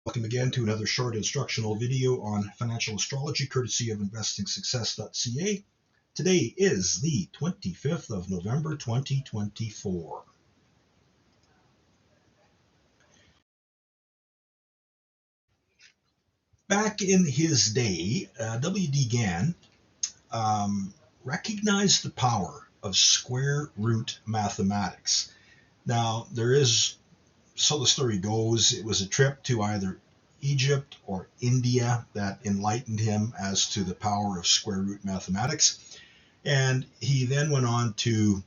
Welcome again to another short instructional video on financial astrology courtesy of investingsuccess.ca. Today is the 25th of November 2024. Back in his day, W.D. Gann recognized the power of square root mathematics. Now, so the story goes, it was a trip to either Egypt or India that enlightened him as to the power of square root mathematics. And he then went on to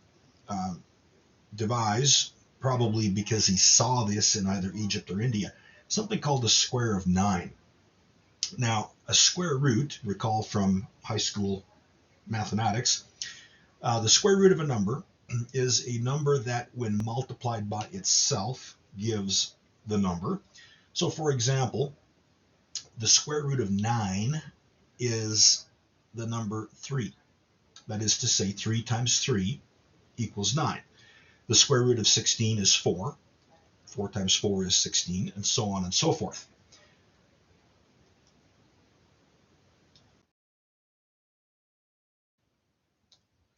devise, probably because he saw this in either Egypt or India, something called the square of 9. Now, a square root, recall from high school mathematics, the square root of a number is a number that, when multiplied by itself, gives the number. So, for example, the square root of 9 is the number 3. That is to say, 3 times 3 equals 9. The square root of 16 is 4. 4 times 4 is 16, and so on and so forth.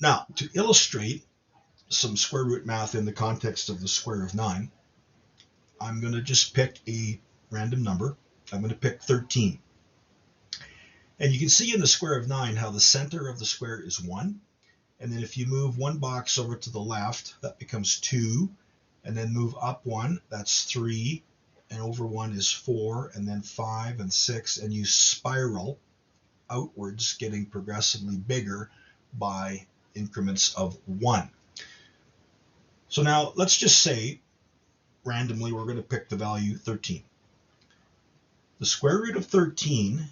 Now, to illustrate some square root math in the context of the square of 9, I'm going to just pick a random number. I'm going to pick 13. And you can see in the square of 9 how the center of the square is 1. And then if you move one box over to the left, that becomes 2. And then move up 1, that's 3. And over 1 is 4. And then 5 and 6. And you spiral outwards, getting progressively bigger by increments of 1. So now let's just say, randomly, we're going to pick the value 13. The square root of 13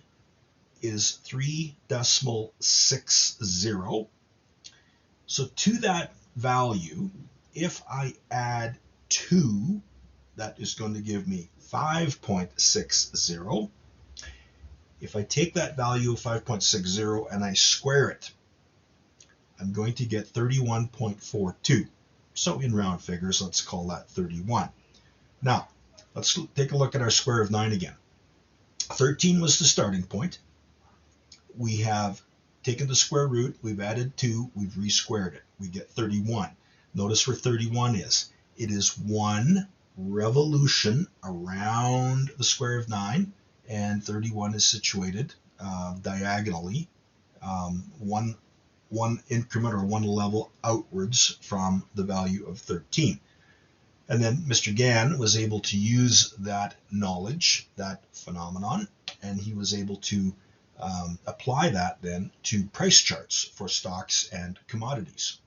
is 3.60. So to that value, if I add 2, that is going to give me 5.60. If I take that value of 5.60 and I square it, I'm going to get 31.42. So in round figures, let's call that 31. Now, let's take a look at our square of 9 again. 13 was the starting point. We have taken the square root, we've added 2, we've re-squared it. We get 31. Notice where 31 is. It is 1 revolution around the square of 9, and 31 is situated diagonally, one increment or one level outwards from the value of 13. And then Mr. Gann was able to use that knowledge, that phenomenon, and he was able to apply that then to price charts for stocks and commodities.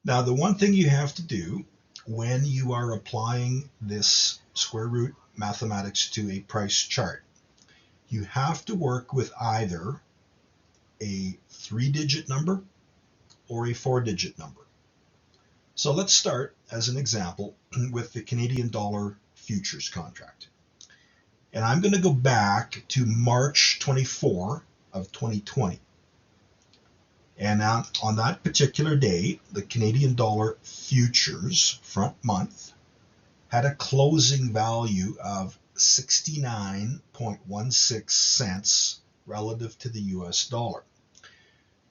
Now, the one thing you have to do when you are applying this square root mathematics to a price chart, you have to work with either a 3-digit number or a 4-digit number. So let's start, as an example, with the Canadian dollar futures contract. And I'm going to go back to March 24 of 2020. And on that particular day, the Canadian dollar futures front month had a closing value of 69.16 cents relative to the US dollar.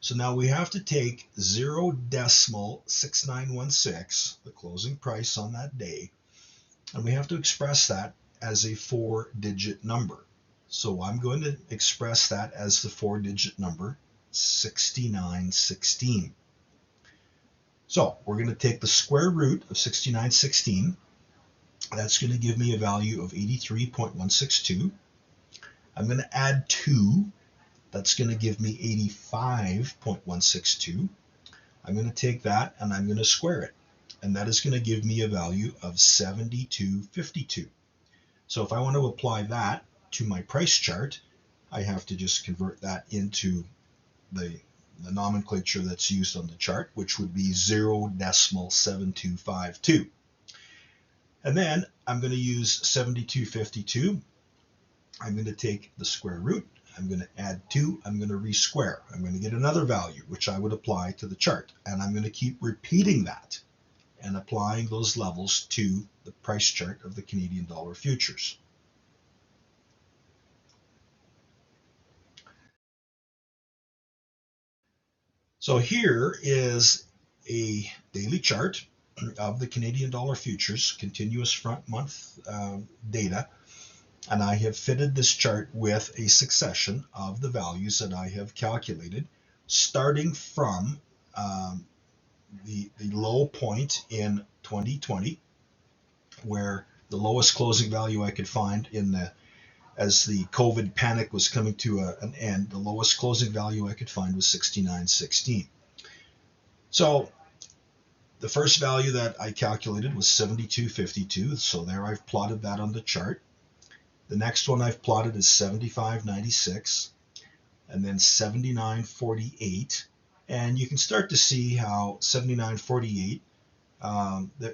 So now we have to take 0.6916, the closing price on that day, and we have to express that as a 4-digit number. So I'm going to express that as the 4-digit number 6916. So we're going to take the square root of 6916. That's going to give me a value of 83.162. I'm going to add 2. That's going to give me 85.162. I'm going to take that and I'm going to square it. And that is going to give me a value of 72.52. So if I want to apply that to my price chart, I have to just convert that into the nomenclature that's used on the chart, which would be 0.7252. And then I'm going to use 72.52. I'm going to take the square root I'm going to add 2, I'm going to resquare. I'm going to get another value, which I would apply to the chart. And I'm going to keep repeating that and applying those levels to the price chart of the Canadian dollar futures. So here is a daily chart of the Canadian dollar futures, continuous front month data. And I have fitted this chart with a succession of the values that I have calculated, starting from the low point in 2020, where the lowest closing value I could find as the COVID panic was coming to an end, the lowest closing value I could find was 69.16. So the first value that I calculated was 72.52. So there I've plotted that on the chart. The next one I've plotted is 75.96 and then 79.48. And you can start to see how 79.48,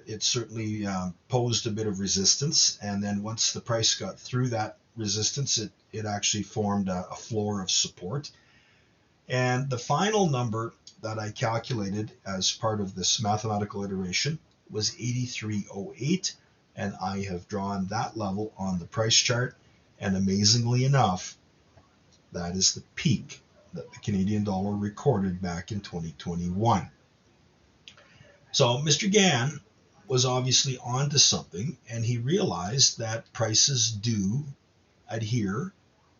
it certainly posed a bit of resistance. And then once the price got through that resistance, it actually formed a floor of support. And the final number that I calculated as part of this mathematical iteration was 83.08. And I have drawn that level on the price chart. And amazingly enough, that is the peak that the Canadian dollar recorded back in 2021. So Mr. Gann was obviously onto something, and he realized that prices do adhere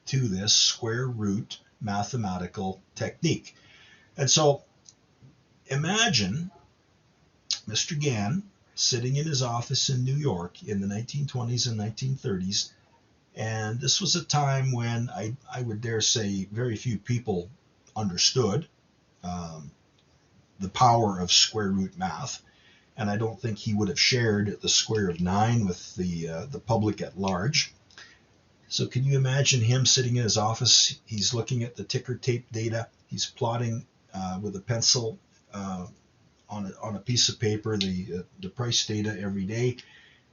to this square root mathematical technique. And so imagine Mr. Gann sitting in his office in New York in the 1920s and 1930s. And this was a time when I would dare say very few people understood the power of square root math. And I don't think he would have shared the square of 9 with the public at large. So can you imagine him sitting in his office? He's looking at the ticker tape data. He's plotting with a pencil on a piece of paper the price data every day.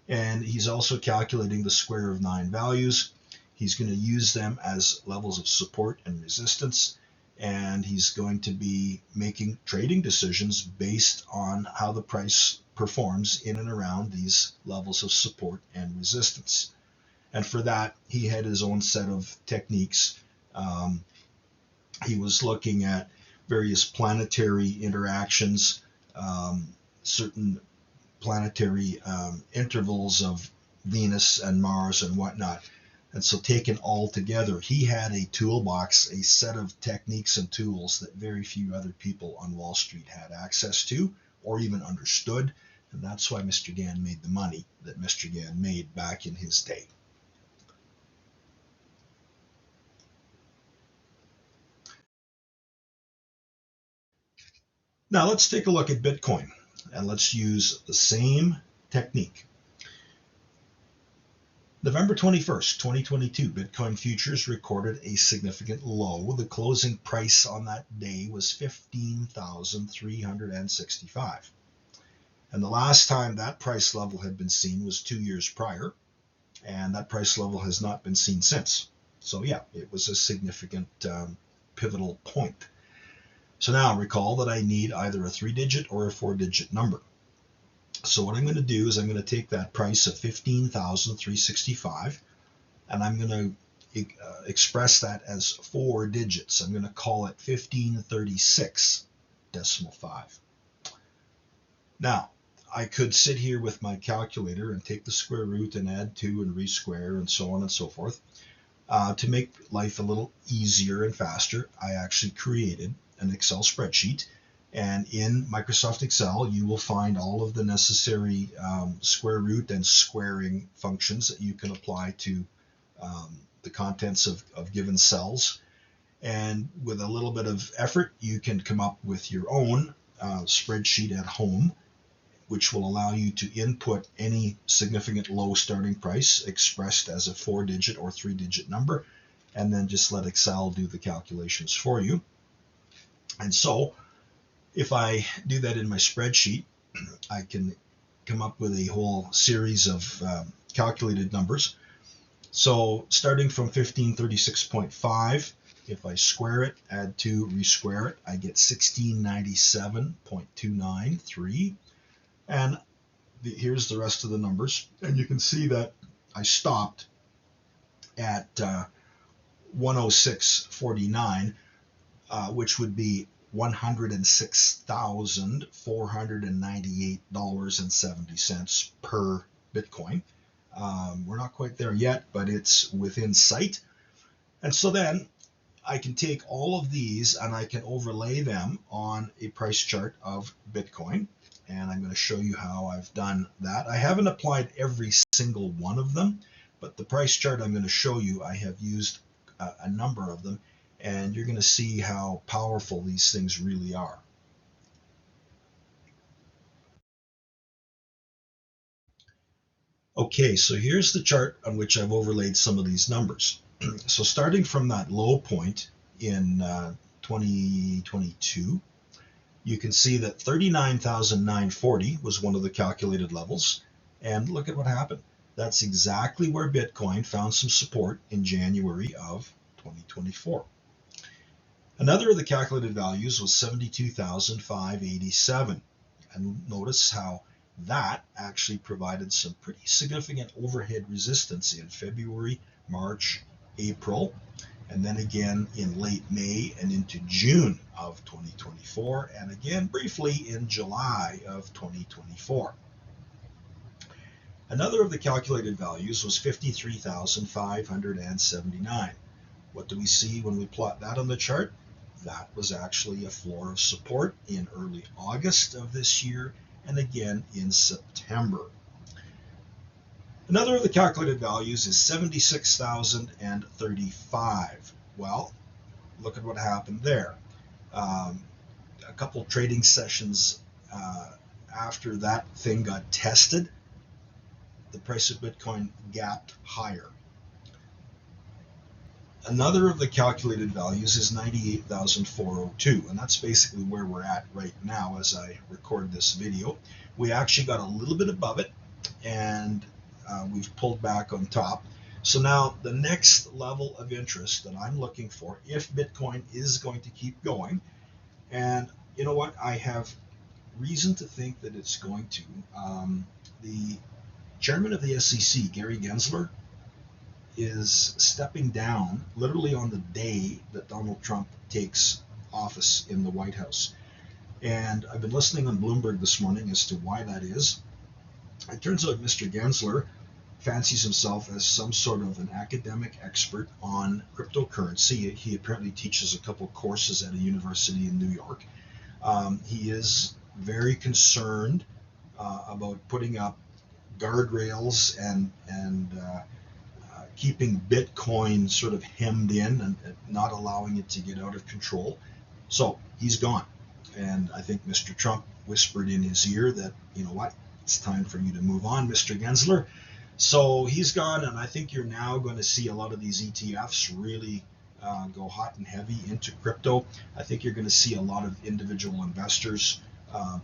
And he's also calculating the square of 9 values. He's going to use them as levels of support and resistance. And he's going to be making trading decisions based on how the price performs in and around these levels of support and resistance. And for that, he had his own set of techniques. He was looking at various planetary interactions, certain planetary intervals of Venus and Mars and whatnot. And so taken all together, he had a toolbox, a set of techniques and tools that very few other people on Wall Street had access to or even understood. And that's why Mr. Gann made the money that Mr. Gann made back in his day. Now let's take a look at Bitcoin, and let's use the same technique. November 21st, 2022, Bitcoin futures recorded a significant low. The closing price on that day was $15,365. And the last time that price level had been seen was 2 years prior, and that price level has not been seen since. So yeah, it was a significant pivotal point. So now recall that I need either a 3-digit or a 4-digit number. So what I'm going to do is I'm going to take that price of 15,365 and I'm going to express that as 4 digits. I'm going to call it 1536.5. Now, I could sit here with my calculator and take the square root and add 2 and resquare and so on and so forth. To make life a little easier and faster, I actually created an Excel spreadsheet. And in Microsoft Excel, you will find all of the necessary square root and squaring functions that you can apply to the contents of given cells. And with a little bit of effort, you can come up with your own spreadsheet at home, which will allow you to input any significant low starting price expressed as a 4-digit or 3-digit number, and then just let Excel do the calculations for you. And so if I do that in my spreadsheet, I can come up with a whole series of calculated numbers. So starting from 1536.5, if I square it, add 2, resquare it, I get 1697.293. And here's the rest of the numbers. And you can see that I stopped at 106.49, which would be $106,498.70 per Bitcoin. We're not quite there yet, but it's within sight. And so then I can take all of these and I can overlay them on a price chart of Bitcoin. And I'm going to show you how I've done that. I haven't applied every single one of them, but the price chart I'm going to show you, I have used a number of them, and you're going to see how powerful these things really are. Okay, so here's the chart on which I've overlaid some of these numbers. So starting from that low point in 2022, you can see that 39,940 was one of the calculated levels. And look at what happened. That's exactly where Bitcoin found some support in January of 2024. Another of the calculated values was 72,587. And notice how that actually provided some pretty significant overhead resistance in February, March, April, and then again in late May and into June of 2024, and again briefly in July of 2024. Another of the calculated values was 53,579. What do we see when we plot that on the chart? That was actually a floor of support in early August of this year and again in September. Another of the calculated values is 76,035. Well, look at what happened there. A couple trading sessions after that thing got tested, the price of Bitcoin gapped higher. Another of the calculated values is 98,402, and that's basically where we're at right now as I record this video. We actually got a little bit above it, and we've pulled back on top. So now the next level of interest that I'm looking for, if Bitcoin is going to keep going, and you know what, I have reason to think that it's going to. The chairman of the SEC, Gary Gensler, is stepping down literally on the day that Donald Trump takes office in the White House. And I've been listening on Bloomberg this morning as to why that is. It turns out Mr. Gensler fancies himself as some sort of an academic expert on cryptocurrency. He apparently teaches a couple courses at a university in New York. He is very concerned about putting up guardrails and keeping Bitcoin sort of hemmed in and not allowing it to get out of control. So he's gone. And I think Mr. Trump whispered in his ear that, you know what, it's time for you to move on, Mr. Gensler. So he's gone, and I think you're now going to see a lot of these ETFs really go hot and heavy into crypto. I think you're going to see a lot of individual investors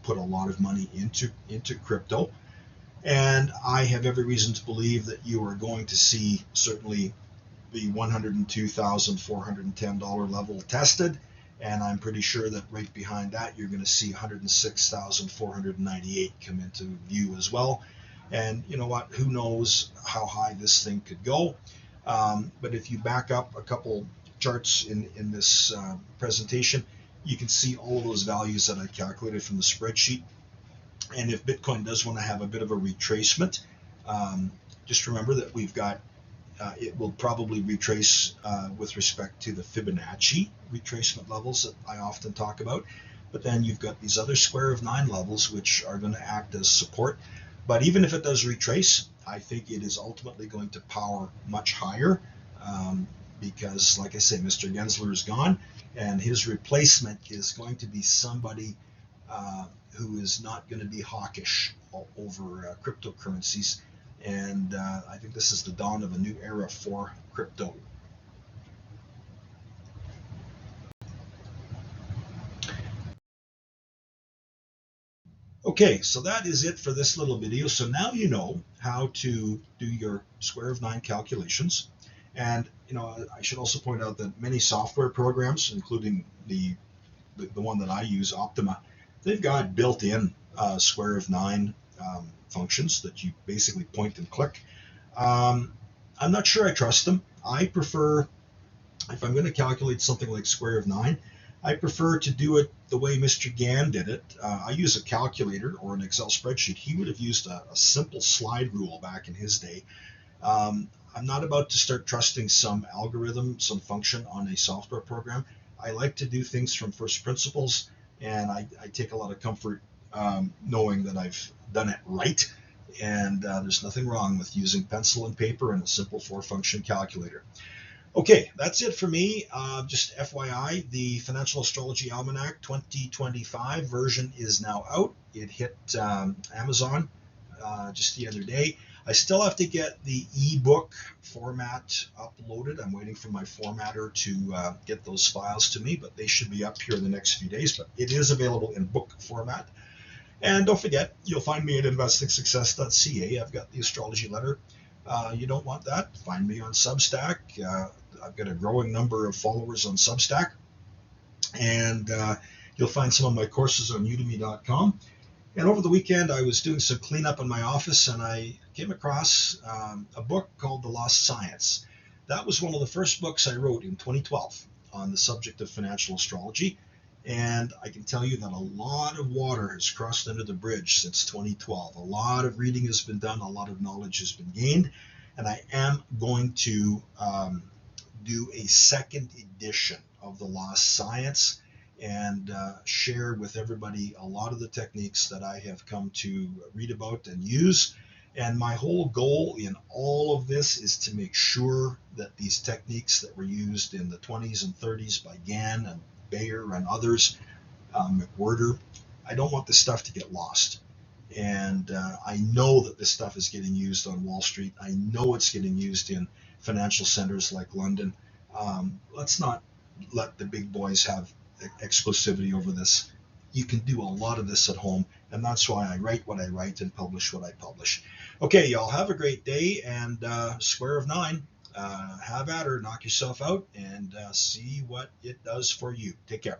put a lot of money into crypto. And I have every reason to believe that you are going to see certainly the $102,410 level tested. And I'm pretty sure that right behind that, you're going to see 106,498 come into view as well. And you know what? Who knows how high this thing could go? But if you back up a couple charts in this presentation, you can see all of those values that I calculated from the spreadsheet. And if Bitcoin does want to have a bit of a retracement, just remember that we've got, it will probably retrace with respect to the Fibonacci retracement levels that I often talk about. But then you've got these other square of 9 levels, which are going to act as support. But even if it does retrace, I think it is ultimately going to power much higher because, like I say, Mr. Gensler is gone, and his replacement is going to be somebody who is not going to be hawkish over cryptocurrencies. And I think this is the dawn of a new era for crypto. Okay, so that is it for this little video. So now you know how to do your square of 9 calculations. And I should also point out that many software programs, including the one that I use, Optima, they've got built-in square of 9 functions that you basically point and click. I'm not sure I trust them. I prefer, if I'm going to calculate something like square of 9, I prefer to do it the way Mr. Gann did it. I use a calculator or an Excel spreadsheet. He would have used a simple slide rule back in his day. I'm not about to start trusting some algorithm, some function on a software program. I like to do things from first principles, and I take a lot of comfort knowing that I've done it right. And there's nothing wrong with using pencil and paper and a simple 4-function calculator. Okay, that's it for me. Just FYI, the Financial Astrology Almanac 2025 version is now out. It hit Amazon just the other day. I still have to get the ebook format uploaded. I'm waiting for my formatter to get those files to me, but they should be up here in the next few days. But it is available in book format. And don't forget, you'll find me at investingsuccess.ca. I've got the astrology letter. You don't want that? Find me on Substack. I've got a growing number of followers on Substack. And you'll find some of my courses on udemy.com. And over the weekend, I was doing some cleanup in my office, and I came across a book called The Lost Science. That was one of the first books I wrote in 2012 on the subject of financial astrology. And I can tell you that a lot of water has crossed under the bridge since 2012. A lot of reading has been done, a lot of knowledge has been gained, and I am going to do a second edition of The Lost Science and share with everybody a lot of the techniques that I have come to read about and use. And my whole goal in all of this is to make sure that these techniques that were used in the 20s and 30s by Gann and Bayer and others, McWhorter, I don't want this stuff to get lost. And I know that this stuff is getting used on Wall Street. I know it's getting used in financial centers like London. Let's not let the big boys have exclusivity over this. You can do a lot of this at home, and that's why I write what I write and publish what I publish. Okay, y'all have a great day, and square of 9. Have at her, knock yourself out, and see what it does for you. Take care.